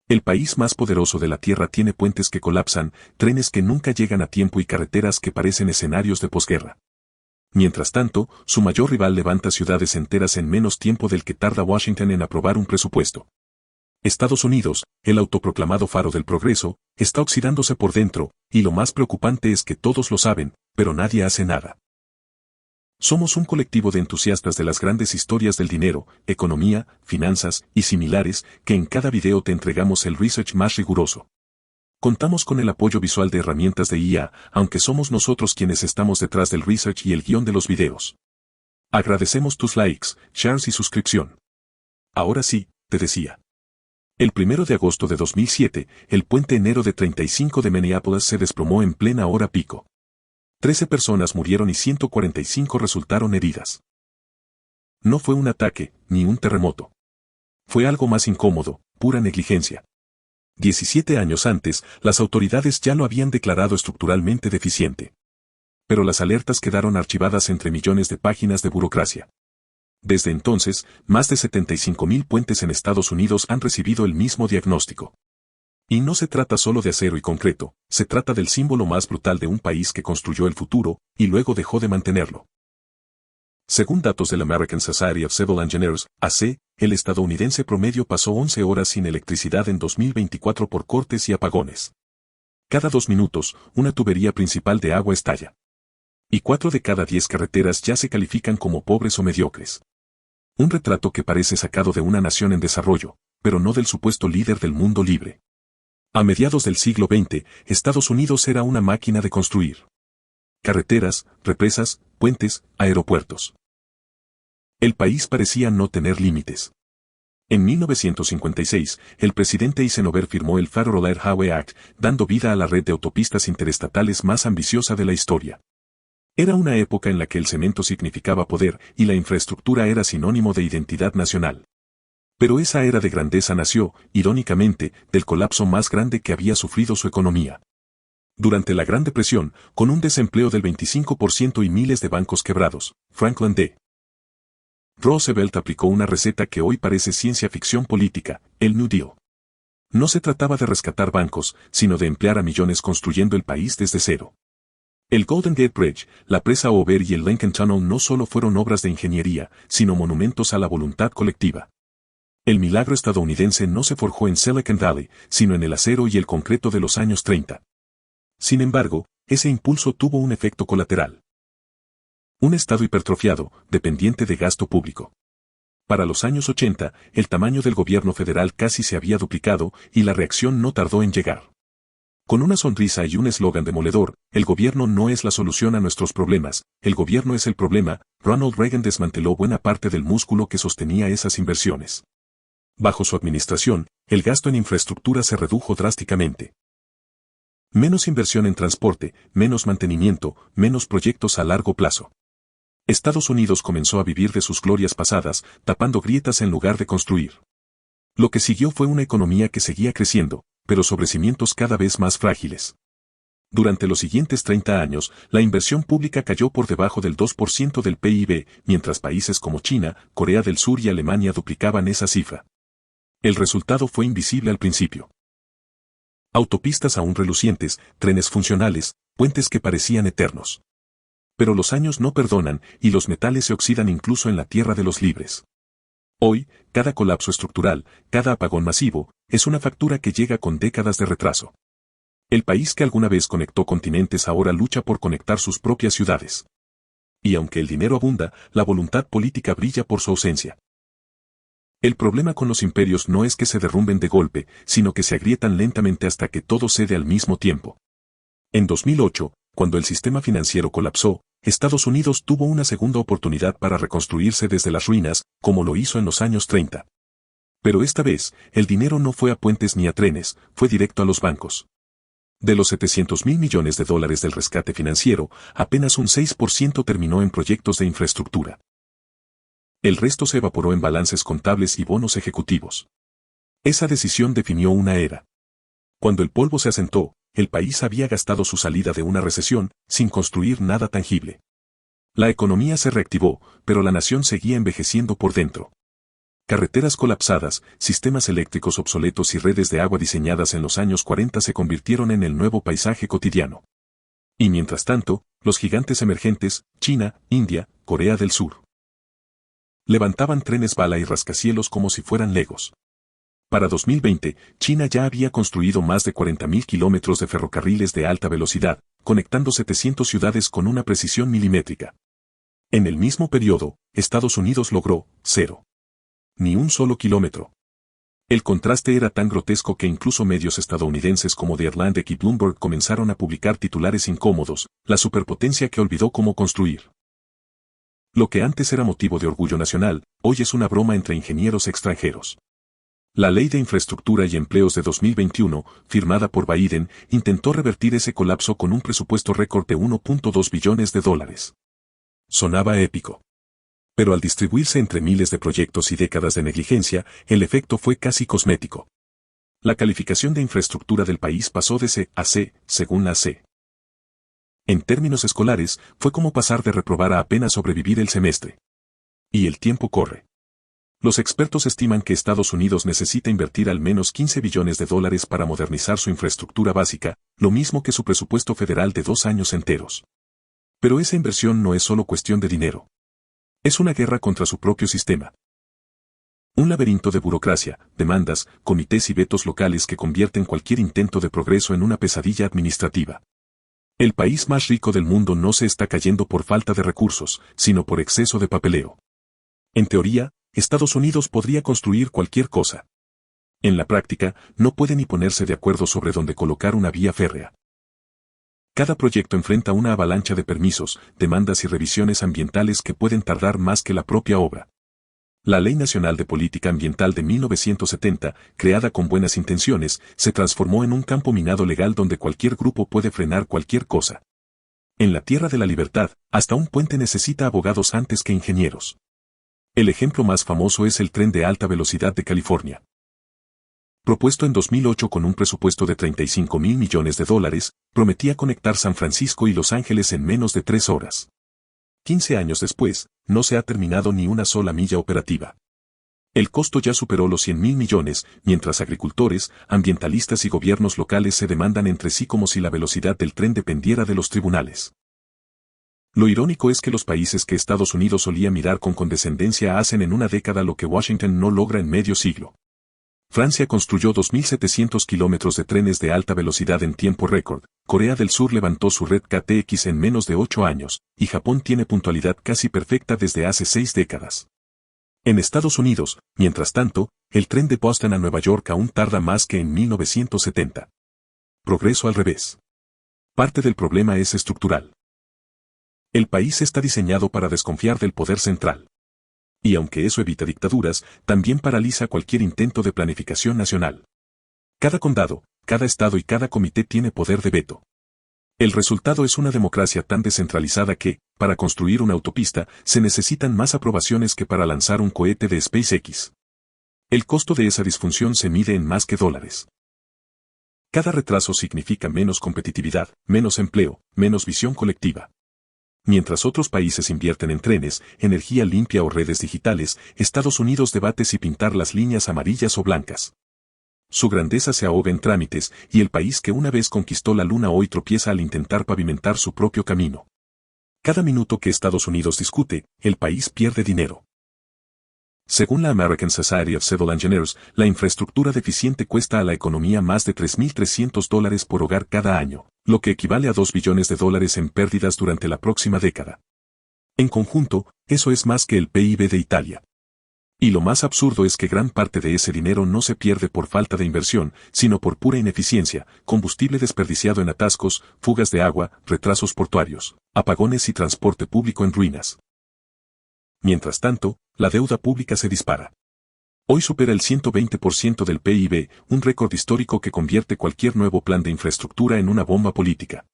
El país más poderoso de la Tierra tiene puentes que colapsan, trenes que nunca llegan a tiempo y carreteras que parecen escenarios de posguerra. Mientras tanto, su mayor rival levanta ciudades enteras en menos tiempo del que tarda Washington en aprobar un presupuesto. Estados Unidos, el autoproclamado faro del progreso, está oxidándose por dentro, y lo más preocupante es que todos lo saben, pero nadie hace nada. Somos un colectivo de entusiastas de las grandes historias del dinero, economía, finanzas y similares, que en cada video te entregamos el research más riguroso. Contamos con el apoyo visual de herramientas de IA, aunque somos nosotros quienes estamos detrás del research y el guión de los videos. Agradecemos tus likes, shares y suscripción. Ahora sí, te decía. El 1 de agosto de 2007, el puente enero de 35 de Minneapolis se desplomó en plena hora pico. 13 personas murieron y 145 resultaron heridas. No fue un ataque, ni un terremoto. Fue algo más incómodo, pura negligencia. 17 años antes, las autoridades ya lo habían declarado estructuralmente deficiente. Pero las alertas quedaron archivadas entre millones de páginas de burocracia. Desde entonces, más de 75,000 puentes en Estados Unidos han recibido el mismo diagnóstico. Y no se trata solo de acero y concreto, se trata del símbolo más brutal de un país que construyó el futuro, y luego dejó de mantenerlo. Según datos del American Society of Civil Engineers, AC, el estadounidense promedio pasó 11 horas sin electricidad en 2024 por cortes y apagones. Cada 2 minutos, una tubería principal de agua estalla. Y 4 de cada 10 carreteras ya se califican como pobres o mediocres. Un retrato que parece sacado de una nación en desarrollo, pero no del supuesto líder del mundo libre. A mediados del siglo XX, Estados Unidos era una máquina de construir carreteras, represas, puentes, aeropuertos. El país parecía no tener límites. En 1956, el presidente Eisenhower firmó el Federal Air Highway Act, dando vida a la red de autopistas interestatales más ambiciosa de la historia. Era una época en la que el cemento significaba poder y la infraestructura era sinónimo de identidad nacional. Pero esa era de grandeza nació, irónicamente, del colapso más grande que había sufrido su economía. Durante la Gran Depresión, con un desempleo del 25% y miles de bancos quebrados, Franklin D. Roosevelt aplicó una receta que hoy parece ciencia ficción política, el New Deal. No se trataba de rescatar bancos, sino de emplear a millones construyendo el país desde cero. El Golden Gate Bridge, la presa Hoover y el Lincoln Tunnel no solo fueron obras de ingeniería, sino monumentos a la voluntad colectiva. El milagro estadounidense no se forjó en Silicon Valley, sino en el acero y el concreto de los años 30. Sin embargo, ese impulso tuvo un efecto colateral. Un Estado hipertrofiado, dependiente de gasto público. Para los años 80, el tamaño del gobierno federal casi se había duplicado y la reacción no tardó en llegar. Con una sonrisa y un eslogan demoledor, el gobierno no es la solución a nuestros problemas, el gobierno es el problema, Ronald Reagan desmanteló buena parte del músculo que sostenía esas inversiones. Bajo su administración, el gasto en infraestructura se redujo drásticamente. Menos inversión en transporte, menos mantenimiento, menos proyectos a largo plazo. Estados Unidos comenzó a vivir de sus glorias pasadas, tapando grietas en lugar de construir. Lo que siguió fue una economía que seguía creciendo, pero sobre cimientos cada vez más frágiles. Durante los siguientes 30 años, la inversión pública cayó por debajo del 2% del PIB, mientras países como China, Corea del Sur y Alemania duplicaban esa cifra. El resultado fue invisible al principio. Autopistas aún relucientes, trenes funcionales, puentes que parecían eternos. Pero los años no perdonan y los metales se oxidan incluso en la tierra de los libres. Hoy, cada colapso estructural, cada apagón masivo, es una factura que llega con décadas de retraso. El país que alguna vez conectó continentes ahora lucha por conectar sus propias ciudades. Y aunque el dinero abunda, la voluntad política brilla por su ausencia. El problema con los imperios no es que se derrumben de golpe, sino que se agrietan lentamente hasta que todo cede al mismo tiempo. En 2008, cuando el sistema financiero colapsó, Estados Unidos tuvo una segunda oportunidad para reconstruirse desde las ruinas, como lo hizo en los años 30. Pero esta vez, el dinero no fue a puentes ni a trenes, fue directo a los bancos. De los $700,000 millones del rescate financiero, apenas un 6% terminó en proyectos de infraestructura. El resto se evaporó en balances contables y bonos ejecutivos. Esa decisión definió una era. Cuando el polvo se asentó, el país había gastado su salida de una recesión, sin construir nada tangible. La economía se reactivó, pero la nación seguía envejeciendo por dentro. Carreteras colapsadas, sistemas eléctricos obsoletos y redes de agua diseñadas en los años 40 se convirtieron en el nuevo paisaje cotidiano. Y mientras tanto, los gigantes emergentes, China, India, Corea del Sur, levantaban trenes bala y rascacielos como si fueran legos. Para 2020, China ya había construido más de 40.000 kilómetros de ferrocarriles de alta velocidad, conectando 700 ciudades con una precisión milimétrica. En el mismo periodo, Estados Unidos logró, cero. Ni un solo kilómetro. El contraste era tan grotesco que incluso medios estadounidenses como The Atlantic y Bloomberg comenzaron a publicar titulares incómodos, la superpotencia que olvidó cómo construir. Lo que antes era motivo de orgullo nacional, hoy es una broma entre ingenieros extranjeros. La Ley de Infraestructura y Empleos de 2021, firmada por Biden, intentó revertir ese colapso con un presupuesto récord de $1.2 billones. Sonaba épico. Pero al distribuirse entre miles de proyectos y décadas de negligencia, el efecto fue casi cosmético. La calificación de infraestructura del país pasó de C a C, según la C. En términos escolares, fue como pasar de reprobar a apenas sobrevivir el semestre. Y el tiempo corre. Los expertos estiman que Estados Unidos necesita invertir al menos $15 billones para modernizar su infraestructura básica, lo mismo que su presupuesto federal de 2 años enteros. Pero esa inversión no es solo cuestión de dinero. Es una guerra contra su propio sistema. Un laberinto de burocracia, demandas, comités y vetos locales que convierten cualquier intento de progreso en una pesadilla administrativa. El país más rico del mundo no se está cayendo por falta de recursos, sino por exceso de papeleo. En teoría, Estados Unidos podría construir cualquier cosa. En la práctica, no puede ni ponerse de acuerdo sobre dónde colocar una vía férrea. Cada proyecto enfrenta una avalancha de permisos, demandas y revisiones ambientales que pueden tardar más que la propia obra. La Ley Nacional de Política Ambiental de 1970, creada con buenas intenciones, se transformó en un campo minado legal donde cualquier grupo puede frenar cualquier cosa. En la tierra de la libertad, hasta un puente necesita abogados antes que ingenieros. El ejemplo más famoso es el tren de alta velocidad de California. Propuesto en 2008 con un presupuesto de $35.000 millones, prometía conectar San Francisco y Los Ángeles en menos de 3 horas. 15 años después, no se ha terminado ni una sola milla operativa. El costo ya superó los $100.000 millones, mientras agricultores, ambientalistas y gobiernos locales se demandan entre sí como si la velocidad del tren dependiera de los tribunales. Lo irónico es que los países que Estados Unidos solía mirar con condescendencia hacen en una década lo que Washington no logra en medio siglo. Francia construyó 2.700 kilómetros de trenes de alta velocidad en tiempo récord, Corea del Sur levantó su red KTX en menos de 8 años, y Japón tiene puntualidad casi perfecta desde hace 6 décadas. En Estados Unidos, mientras tanto, el tren de Boston a Nueva York aún tarda más que en 1970. Progreso al revés. Parte del problema es estructural. El país está diseñado para desconfiar del poder central. Y aunque eso evita dictaduras, también paraliza cualquier intento de planificación nacional. Cada condado, cada estado y cada comité tiene poder de veto. El resultado es una democracia tan descentralizada que, para construir una autopista, se necesitan más aprobaciones que para lanzar un cohete de SpaceX. El costo de esa disfunción se mide en más que dólares. Cada retraso significa menos competitividad, menos empleo, menos visión colectiva. Mientras otros países invierten en trenes, energía limpia o redes digitales, Estados Unidos debate si pintar las líneas amarillas o blancas. Su grandeza se ahoga en trámites, y el país que una vez conquistó la luna hoy tropieza al intentar pavimentar su propio camino. Cada minuto que Estados Unidos discute, el país pierde dinero. Según la American Society of Civil Engineers, la infraestructura deficiente cuesta a la economía más de $3.300 por hogar cada año, lo que equivale a $2 billones en pérdidas durante la próxima década. En conjunto, eso es más que el PIB de Italia. Y lo más absurdo es que gran parte de ese dinero no se pierde por falta de inversión, sino por pura ineficiencia, combustible desperdiciado en atascos, fugas de agua, retrasos portuarios, apagones y transporte público en ruinas. Mientras tanto, la deuda pública se dispara. Hoy supera el 120% del PIB, un récord histórico que convierte cualquier nuevo plan de infraestructura en una bomba política.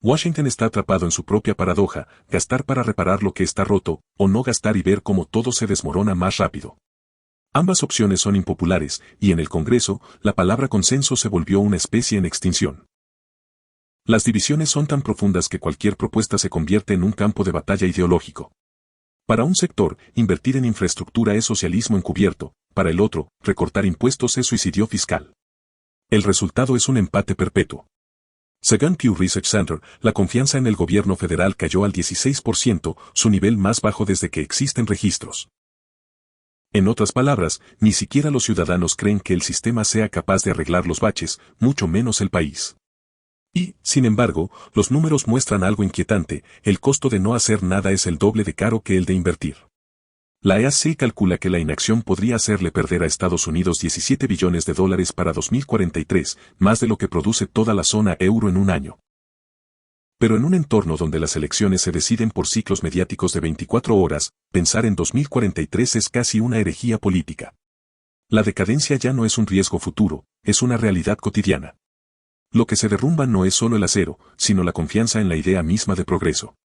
Washington está atrapado en su propia paradoja, gastar para reparar lo que está roto, o no gastar y ver cómo todo se desmorona más rápido. Ambas opciones son impopulares, y en el Congreso, la palabra consenso se volvió una especie en extinción. Las divisiones son tan profundas que cualquier propuesta se convierte en un campo de batalla ideológico. Para un sector, invertir en infraestructura es socialismo encubierto, para el otro, recortar impuestos es suicidio fiscal. El resultado es un empate perpetuo. Según Pew Research Center, la confianza en el gobierno federal cayó al 16%, su nivel más bajo desde que existen registros. En otras palabras, ni siquiera los ciudadanos creen que el sistema sea capaz de arreglar los baches, mucho menos el país. Y, sin embargo, los números muestran algo inquietante: el costo de no hacer nada es el doble de caro que el de invertir. La EAC calcula que la inacción podría hacerle perder a Estados Unidos $17 billones para 2043, más de lo que produce toda la zona euro en un año. Pero en un entorno donde las elecciones se deciden por ciclos mediáticos de 24 horas, pensar en 2043 es casi una herejía política. La decadencia ya no es un riesgo futuro, es una realidad cotidiana. Lo que se derrumba no es solo el acero, sino la confianza en la idea misma de progreso.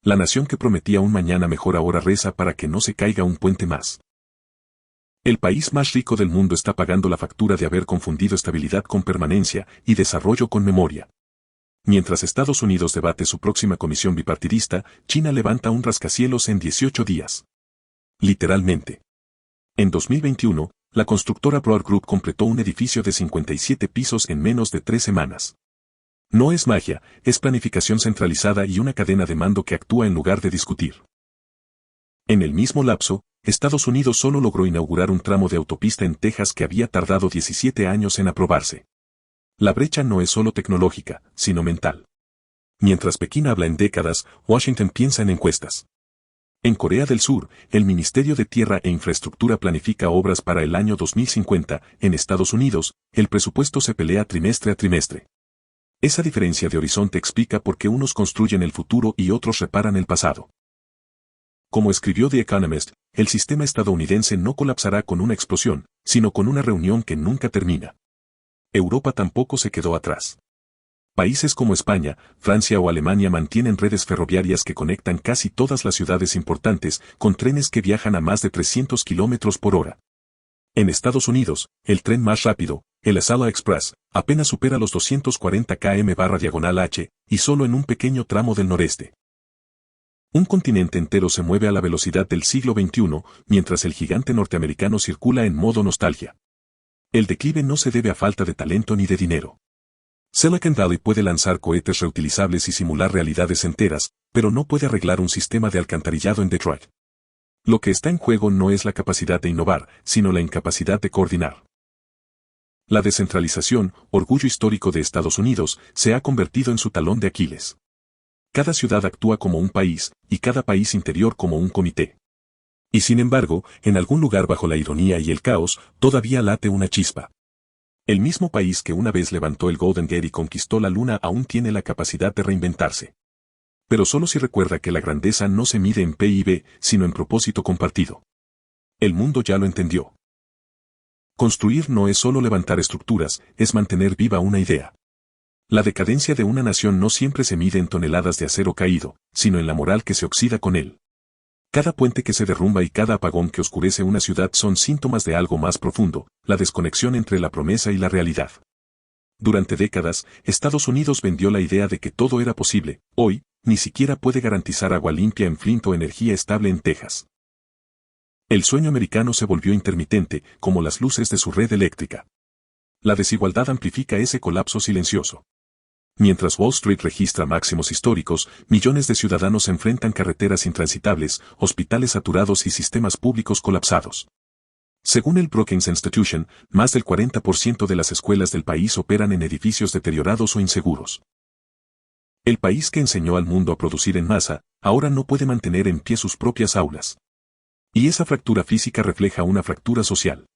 La nación que prometía un mañana mejor ahora reza para que no se caiga un puente más. El país más rico del mundo está pagando la factura de haber confundido estabilidad con permanencia y desarrollo con memoria. Mientras Estados Unidos debate su próxima comisión bipartidista, China levanta un rascacielos en 18 días. Literalmente. En 2021, la constructora Broad Group completó un edificio de 57 pisos en menos de 3 semanas. No es magia, es planificación centralizada y una cadena de mando que actúa en lugar de discutir. En el mismo lapso, Estados Unidos solo logró inaugurar un tramo de autopista en Texas que había tardado 17 años en aprobarse. La brecha no es solo tecnológica, sino mental. Mientras Pekín habla en décadas, Washington piensa en encuestas. En Corea del Sur, el Ministerio de Tierra e Infraestructura planifica obras para el año 2050, en Estados Unidos, el presupuesto se pelea trimestre a trimestre. Esa diferencia de horizonte explica por qué unos construyen el futuro y otros reparan el pasado. Como escribió The Economist, el sistema estadounidense no colapsará con una explosión, sino con una reunión que nunca termina. Europa tampoco se quedó atrás. Países como España, Francia o Alemania mantienen redes ferroviarias que conectan casi todas las ciudades importantes, con trenes que viajan a más de 300 kilómetros por hora. En Estados Unidos, el tren más rápido, el Acela Express, apenas supera los 240 km/h, y solo en un pequeño tramo del noreste. Un continente entero se mueve a la velocidad del siglo XXI, mientras el gigante norteamericano circula en modo nostalgia. El declive no se debe a falta de talento ni de dinero. Silicon Valley puede lanzar cohetes reutilizables y simular realidades enteras, pero no puede arreglar un sistema de alcantarillado en Detroit. Lo que está en juego no es la capacidad de innovar, sino la incapacidad de coordinar. La descentralización, orgullo histórico de Estados Unidos, se ha convertido en su talón de Aquiles. Cada ciudad actúa como un país, y cada país interior como un comité. Y sin embargo, en algún lugar bajo la ironía y el caos, todavía late una chispa. El mismo país que una vez levantó el Golden Gate y conquistó la luna aún tiene la capacidad de reinventarse. Pero solo si recuerda que la grandeza no se mide en PIB, sino en propósito compartido. El mundo ya lo entendió. Construir no es solo levantar estructuras, es mantener viva una idea. La decadencia de una nación no siempre se mide en toneladas de acero caído, sino en la moral que se oxida con él. Cada puente que se derrumba y cada apagón que oscurece una ciudad son síntomas de algo más profundo, la desconexión entre la promesa y la realidad. Durante décadas, Estados Unidos vendió la idea de que todo era posible. Hoy, ni siquiera puede garantizar agua limpia en Flint o energía estable en Texas. El sueño americano se volvió intermitente, como las luces de su red eléctrica. La desigualdad amplifica ese colapso silencioso. Mientras Wall Street registra máximos históricos, millones de ciudadanos enfrentan carreteras intransitables, hospitales saturados y sistemas públicos colapsados. Según el Brookings Institution, más del 40% de las escuelas del país operan en edificios deteriorados o inseguros. El país que enseñó al mundo a producir en masa, ahora no puede mantener en pie sus propias aulas. Y esa fractura física refleja una fractura social.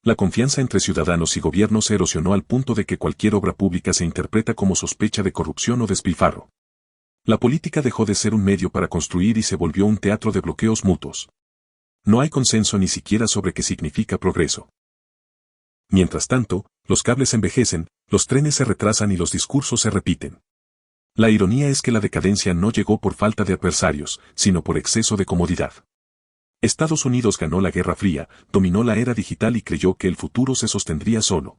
La confianza entre ciudadanos y gobierno se erosionó al punto de que cualquier obra pública se interpreta como sospecha de corrupción o despilfarro. La política dejó de ser un medio para construir y se volvió un teatro de bloqueos mutuos. No hay consenso ni siquiera sobre qué significa progreso. Mientras tanto, los cables envejecen, los trenes se retrasan y los discursos se repiten. La ironía es que la decadencia no llegó por falta de adversarios, sino por exceso de comodidad. Estados Unidos ganó la Guerra Fría, dominó la era digital y creyó que el futuro se sostendría solo.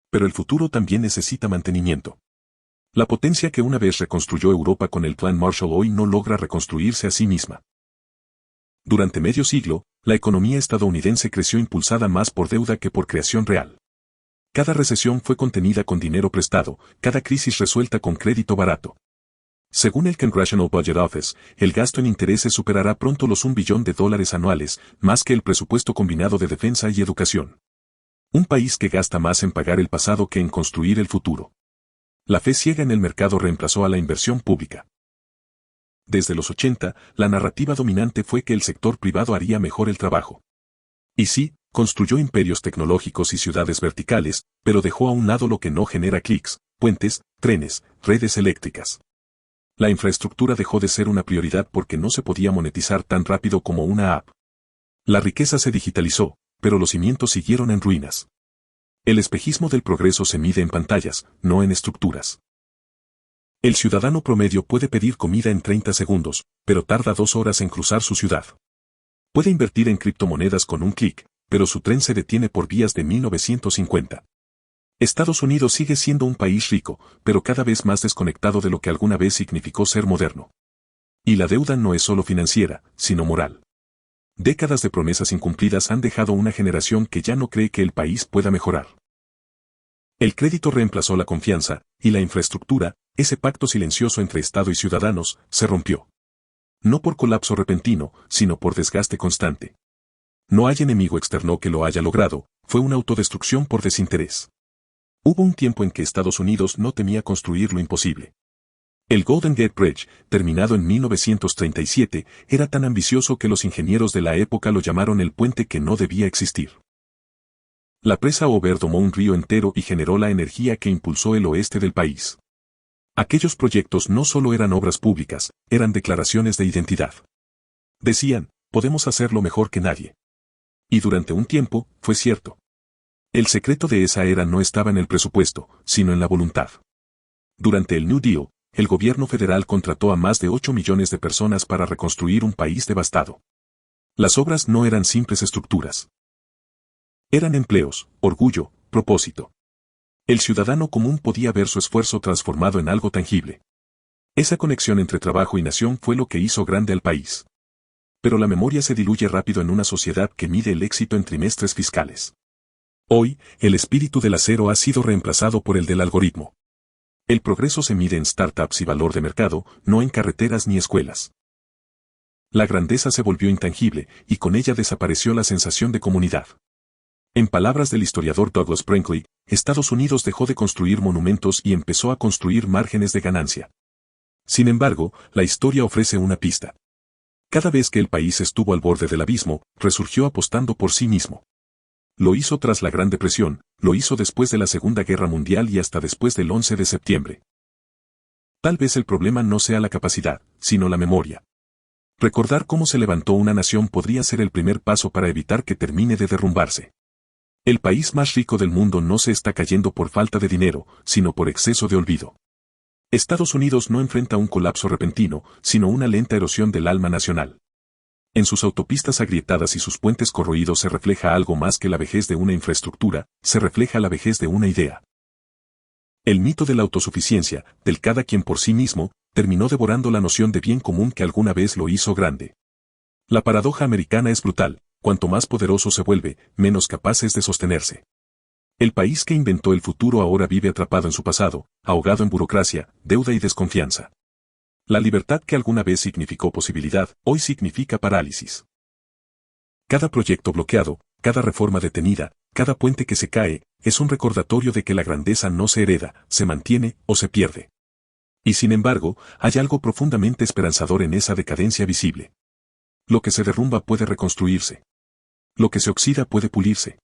Pero el futuro también necesita mantenimiento. La potencia que una vez reconstruyó Europa con el Plan Marshall hoy no logra reconstruirse a sí misma. Durante medio siglo, la economía estadounidense creció impulsada más por deuda que por creación real. Cada recesión fue contenida con dinero prestado, cada crisis resuelta con crédito barato. Según el Congressional Budget Office, el gasto en intereses superará pronto los $1 billón anuales, más que el presupuesto combinado de defensa y educación. Un país que gasta más en pagar el pasado que en construir el futuro. La fe ciega en el mercado reemplazó a la inversión pública. Desde los 80, la narrativa dominante fue que el sector privado haría mejor el trabajo. Y sí, construyó imperios tecnológicos y ciudades verticales, pero dejó a un lado lo que no genera clics, puentes, trenes, redes eléctricas. La infraestructura dejó de ser una prioridad porque no se podía monetizar tan rápido como una app. La riqueza se digitalizó, pero los cimientos siguieron en ruinas. El espejismo del progreso se mide en pantallas, no en estructuras. El ciudadano promedio puede pedir comida en 30 segundos, pero tarda 2 horas en cruzar su ciudad. Puede invertir en criptomonedas con un clic, pero su tren se detiene por vías de 1950. Estados Unidos sigue siendo un país rico, pero cada vez más desconectado de lo que alguna vez significó ser moderno. Y la deuda no es solo financiera, sino moral. Décadas de promesas incumplidas han dejado una generación que ya no cree que el país pueda mejorar. El crédito reemplazó la confianza, y la infraestructura, ese pacto silencioso entre Estado y ciudadanos, se rompió. No por colapso repentino, sino por desgaste constante. No hay enemigo externo que lo haya logrado, fue una autodestrucción por desinterés. Hubo un tiempo en que Estados Unidos no temía construir lo imposible. El Golden Gate Bridge, terminado en 1937, era tan ambicioso que los ingenieros de la época lo llamaron el puente que no debía existir. La presa Hoover domó un río entero y generó la energía que impulsó el oeste del país. Aquellos proyectos no solo eran obras públicas, eran declaraciones de identidad. Decían, podemos hacerlo mejor que nadie. Y durante un tiempo, fue cierto. El secreto de esa era no estaba en el presupuesto, sino en la voluntad. Durante el New Deal, el gobierno federal contrató a más de 8 millones de personas para reconstruir un país devastado. Las obras no eran simples estructuras. Eran empleos, orgullo, propósito. El ciudadano común podía ver su esfuerzo transformado en algo tangible. Esa conexión entre trabajo y nación fue lo que hizo grande al país. Pero la memoria se diluye rápido en una sociedad que mide el éxito en trimestres fiscales. Hoy, el espíritu del acero ha sido reemplazado por el del algoritmo. El progreso se mide en startups y valor de mercado, no en carreteras ni escuelas. La grandeza se volvió intangible, y con ella desapareció la sensación de comunidad. En palabras del historiador Douglas Brinkley, Estados Unidos dejó de construir monumentos y empezó a construir márgenes de ganancia. Sin embargo, la historia ofrece una pista. Cada vez que el país estuvo al borde del abismo, resurgió apostando por sí mismo. Lo hizo tras la Gran Depresión, lo hizo después de la Segunda Guerra Mundial y hasta después del 11 de septiembre. Tal vez el problema no sea la capacidad, sino la memoria. Recordar cómo se levantó una nación podría ser el primer paso para evitar que termine de derrumbarse. El país más rico del mundo no se está cayendo por falta de dinero, sino por exceso de olvido. Estados Unidos no enfrenta un colapso repentino, sino una lenta erosión del alma nacional. En sus autopistas agrietadas y sus puentes corroídos se refleja algo más que la vejez de una infraestructura, se refleja la vejez de una idea. El mito de la autosuficiencia, del cada quien por sí mismo, terminó devorando la noción de bien común que alguna vez lo hizo grande. La paradoja americana es brutal. Cuanto más poderoso se vuelve, menos capaz es de sostenerse. El país que inventó el futuro ahora vive atrapado en su pasado, ahogado en burocracia, deuda y desconfianza. La libertad que alguna vez significó posibilidad, hoy significa parálisis. Cada proyecto bloqueado, cada reforma detenida, cada puente que se cae, es un recordatorio de que la grandeza no se hereda, se mantiene o se pierde. Y sin embargo, hay algo profundamente esperanzador en esa decadencia visible. Lo que se derrumba puede reconstruirse. Lo que se oxida puede pulirse.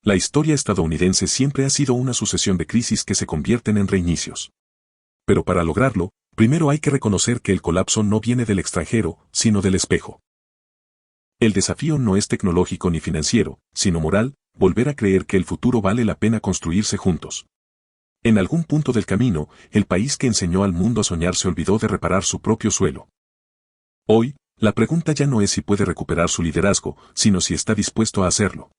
La historia estadounidense siempre ha sido una sucesión de crisis que se convierten en reinicios. Pero para lograrlo, primero hay que reconocer que el colapso no viene del extranjero, sino del espejo. El desafío no es tecnológico ni financiero, sino moral, volver a creer que el futuro vale la pena construirse juntos. En algún punto del camino, el país que enseñó al mundo a soñar se olvidó de reparar su propio suelo. Hoy, la pregunta ya no es si puede recuperar su liderazgo, sino si está dispuesto a hacerlo.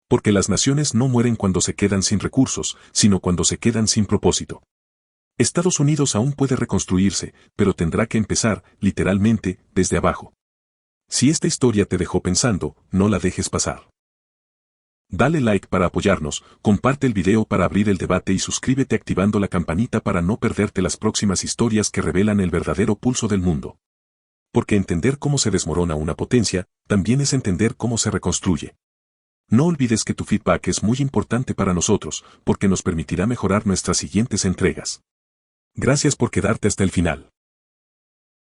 Porque las naciones no mueren cuando se quedan sin recursos, sino cuando se quedan sin propósito. Estados Unidos aún puede reconstruirse, pero tendrá que empezar, literalmente, desde abajo. Si esta historia te dejó pensando, no la dejes pasar. Dale like para apoyarnos, comparte el video para abrir el debate y suscríbete activando la campanita para no perderte las próximas historias que revelan el verdadero pulso del mundo. Porque entender cómo se desmorona una potencia, también es entender cómo se reconstruye. No olvides que tu feedback es muy importante para nosotros, porque nos permitirá mejorar nuestras siguientes entregas. Gracias por quedarte hasta el final.